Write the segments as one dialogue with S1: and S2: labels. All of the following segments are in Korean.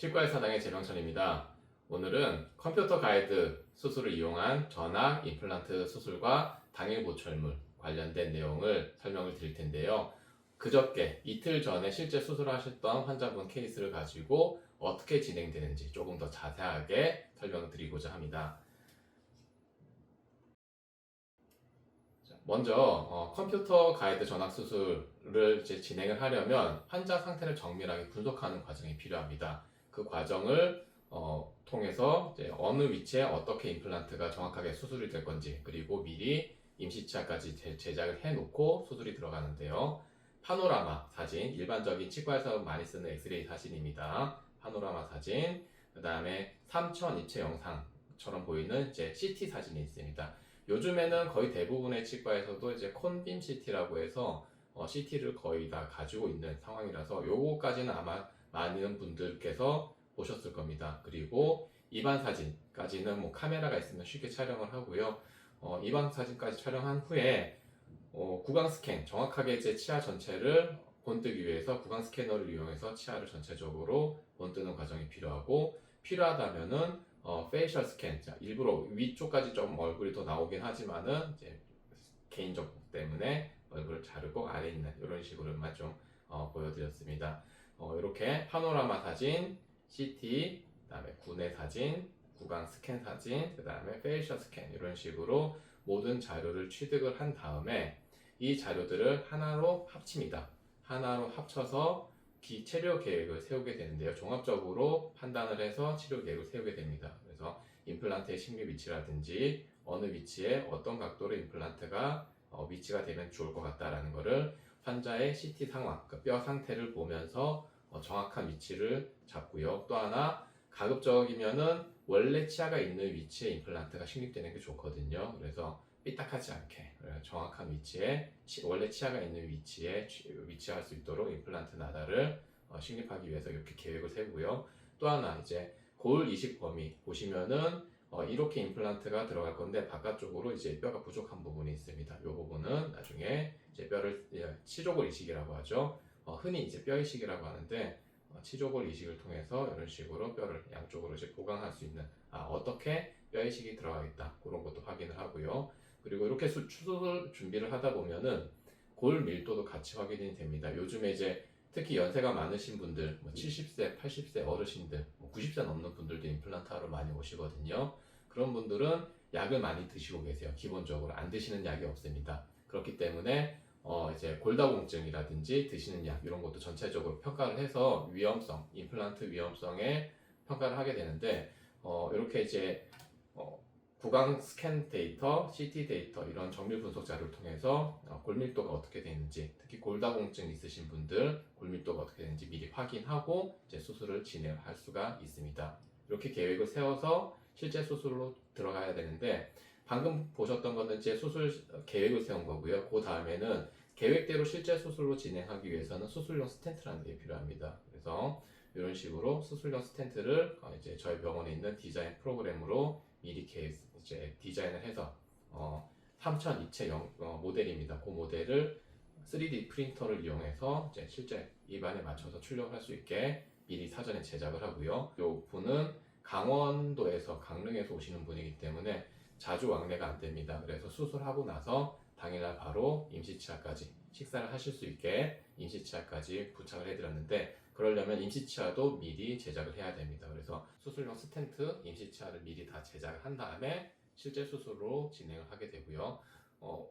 S1: 치과의 사당의 재병천입니다. 오늘은 컴퓨터 가이드 수술을 이용한 전악 임플란트 수술과 당일 보철물 관련된 내용을 설명을 드릴 텐데요. 그저께 이틀 전에 실제 수술하셨던 환자분 케이스를 가지고 어떻게 진행되는지 조금 더 자세하게 설명을 드리고자 합니다. 먼저 컴퓨터 가이드 전악 수술을 진행을 하려면 환자 상태를 정밀하게 분석하는 과정이 필요합니다. 그 과정을 통해서 어느 위치에 어떻게 임플란트가 정확하게 수술이 될 건지, 그리고 미리 임시치아까지 제작을 해놓고 수술이 들어가는데요. 파노라마 사진, 일반적인 치과에서 많이 쓰는 엑스레이 사진입니다. 파노라마 사진, 그 다음에 3천 입체 영상처럼 보이는 CT 사진이 있습니다. 요즘에는 거의 대부분의 치과에서도 콘빔 CT라고 해서 CT를 거의 다 가지고 있는 상황이라서 요거까지는 아마 많은 분들께서 보셨을 겁니다. 그리고 입안 사진까지는 뭐 카메라가 있으면 쉽게 촬영을 하고요. 입안 사진까지 촬영한 후에 구강 스캔, 정확하게 치아 전체를 본뜨기 위해서 구강 스캐너를 이용해서 치아를 전체적으로 본뜨는 과정이 필요하고, 필요하다면은 페이셜 스캔, 일부러 위쪽까지 좀 얼굴이 더 나오긴 하지만은 개인적 때문에 얼굴을 자르고 아래 있는 이런 식으로만 좀 보여드렸습니다. 이렇게 파노라마 사진, CT, 그다음에 구내 사진, 구강 스캔 사진, 그다음에 페이셜 스캔, 이런 식으로 모든 자료를 취득을 한 다음에 이 자료들을 하나로 합칩니다. 하나로 합쳐서 치료 계획을 세우게 되는데요. 종합적으로 판단을 해서 치료 계획을 세우게 됩니다. 그래서 임플란트의 식미 위치라든지 어느 위치에 어떤 각도로 임플란트가 위치가 되면 좋을 것 같다라는 것을 환자의 CT 상황, 그 뼈 상태를 보면서 정확한 위치를 잡고요. 또 하나, 가급적이면은 원래 치아가 있는 위치에 임플란트가 식립되는 게 좋거든요. 그래서 삐딱하지 않게 정확한 위치에, 원래 치아가 있는 위치에 위치할 수 있도록 임플란트 나다를 식립하기 위해서 이렇게 계획을 세우고요. 또 하나, 고울 이식 범위 보시면은 이렇게 임플란트가 들어갈 건데 바깥쪽으로 뼈가 부족한 부분이 있습니다. 이 부분은 나중에 뼈를 치조골 이식이라고 하죠. 흔히 뼈 이식이라고 하는데, 치조골 이식을 통해서 이런 식으로 뼈를 양쪽으로 보강할 수 있는, 어떻게 뼈 이식이 들어가겠다, 그런 것도 확인을 하고요. 그리고 이렇게 수술 준비를 하다 보면은 골 밀도도 같이 확인이 됩니다. 요즘에 특히 연세가 많으신 분들, 70세, 80세 어르신들, 90세 넘는 분들도 임플란트 하러 많이 오시거든요. 그런 분들은 약을 많이 드시고 계세요. 기본적으로 안 드시는 약이 없습니다. 그렇기 때문에 골다공증이라든지 드시는 약, 이런 것도 전체적으로 평가를 해서 위험성, 임플란트 위험성에 평가를 하게 되는데, 이렇게 구강 스캔 데이터, CT 데이터, 이런 정밀 분석 자료를 통해서 골밀도가 어떻게 되는지, 특히 골다공증 있으신 분들 골밀도가 어떻게 되는지 미리 확인하고 수술을 진행할 수가 있습니다. 이렇게 계획을 세워서 실제 수술로 들어가야 되는데, 방금 보셨던 거는 수술 계획을 세운 거고요. 그 다음에는 계획대로 실제 수술로 진행하기 위해서는 수술용 스텐트라는 게 필요합니다. 그래서 이런 식으로 수술용 스텐트를 저희 병원에 있는 디자인 프로그램으로 미리 디자인을 해서 3000 입체 모델입니다. 그 모델을 3D 프린터를 이용해서 실제 입안에 맞춰서 출력할 수 있게 미리 사전에 제작을 하고요. 이 분은 강원도에서, 강릉에서 오시는 분이기 때문에 자주 왕래가 안 됩니다. 그래서 수술하고 나서 당일날 바로 임시치아까지 식사를 하실 수 있게 임시치아까지 부착을 해드렸는데, 그러려면 임시치아도 미리 제작을 해야 됩니다. 그래서 수술용 스텐트, 임시치아를 미리 다 제작을 한 다음에 실제 수술로 진행을 하게 되고요.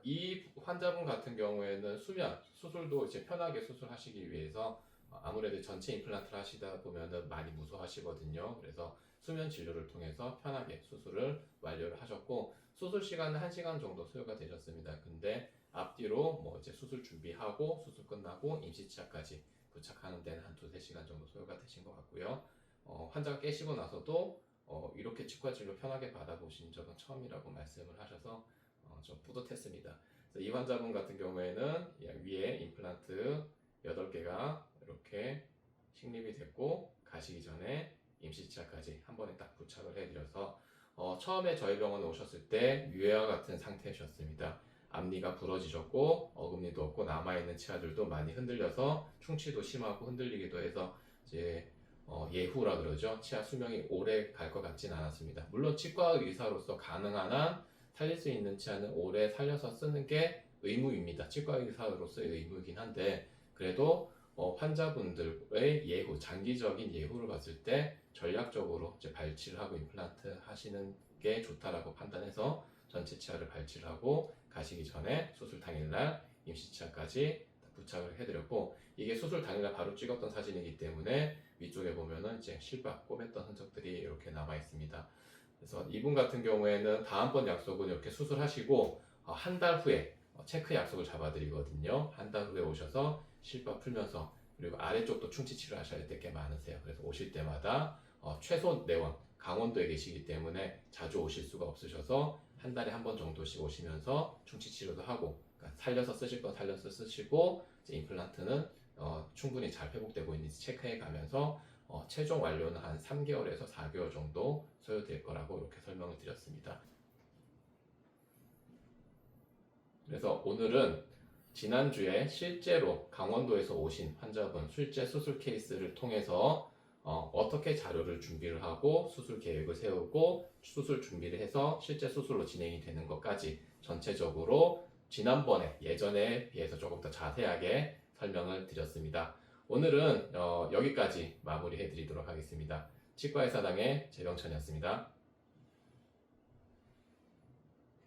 S1: 이 환자분 같은 경우에는 수술도 편하게 수술하시기 위해서 아무래도 전체 임플란트를 하시다 보면은 많이 무서워하시거든요. 그래서 수면 진료를 통해서 편하게 수술을 완료를 하셨고, 수술 시간은 1시간 정도 소요가 되셨습니다. 근데 앞뒤로 수술 준비하고 수술 끝나고 임시치아까지 부착하는 데는 한 2-3시간 정도 소요가 되신 것 같고요. 환자가 깨시고 나서도 이렇게 치과 진료 편하게 받아보신 적은 처음이라고 말씀을 하셔서 좀 뿌듯했습니다. 이 환자분 같은 경우에는 위에 임플란트 8개가 이렇게 식립이 됐고, 가시기 전에 임시치아까지 한 번에 딱 부착을 해드려서 처음에 저희 병원에 오셨을 때 위와 같은 상태셨습니다. 앞니가 부러지셨고 어금니도 없고 남아있는 치아들도 많이 흔들려서 충치도 심하고 흔들리기도 해서 예후라 그러죠. 치아 수명이 오래 갈 것 같진 않았습니다. 물론 치과 의사로서 가능한 한 살릴 수 있는 치아는 오래 살려서 쓰는 게 의무입니다. 치과 의사로서의 의무이긴 한데 그래도 환자분들의 예후, 장기적인 예후를 봤을 때 전략적으로 이제 발치를 하고 임플란트 하시는 게 좋다라고 판단해서 전체 치아를 발치를 하고 가시기 전에 수술 당일날 임시치아까지 부착을 해드렸고, 이게 수술 당일날 바로 찍었던 사진이기 때문에 위쪽에 보면은 이제 실밥 꿰맸던 흔적들이 이렇게 남아 있습니다. 그래서 이분 같은 경우에는 다음번 약속은 이렇게 수술하시고 한 달 후에 체크 약속을 잡아드리거든요. 한 달 후에 오셔서 실밥 풀면서, 그리고 아래쪽도 충치 치료하셔야 될 게 많으세요. 그래서 오실 때마다 최소 내원 강원도에 계시기 때문에 자주 오실 수가 없으셔서 한 달에 한 번 정도씩 오시면서 충치 치료도 하고, 그러니까 살려서 쓰실 건 살려서 쓰시고 이제 임플란트는 충분히 잘 회복되고 있는지 체크해 가면서 최종 완료는 한 3개월에서 4개월 정도 소요될 거라고 이렇게 설명을 드렸습니다. 그래서 오늘은 지난주에 실제로 강원도에서 오신 환자분 실제 수술 케이스를 통해서 어떻게 자료를 준비를 하고 수술 계획을 세우고 수술 준비를 해서 실제 수술로 진행이 되는 것까지 전체적으로 지난번에 예전에 비해서 조금 더 자세하게 설명을 드렸습니다. 오늘은 여기까지 마무리해 드리도록 하겠습니다. 치과의사당의 재병천이었습니다.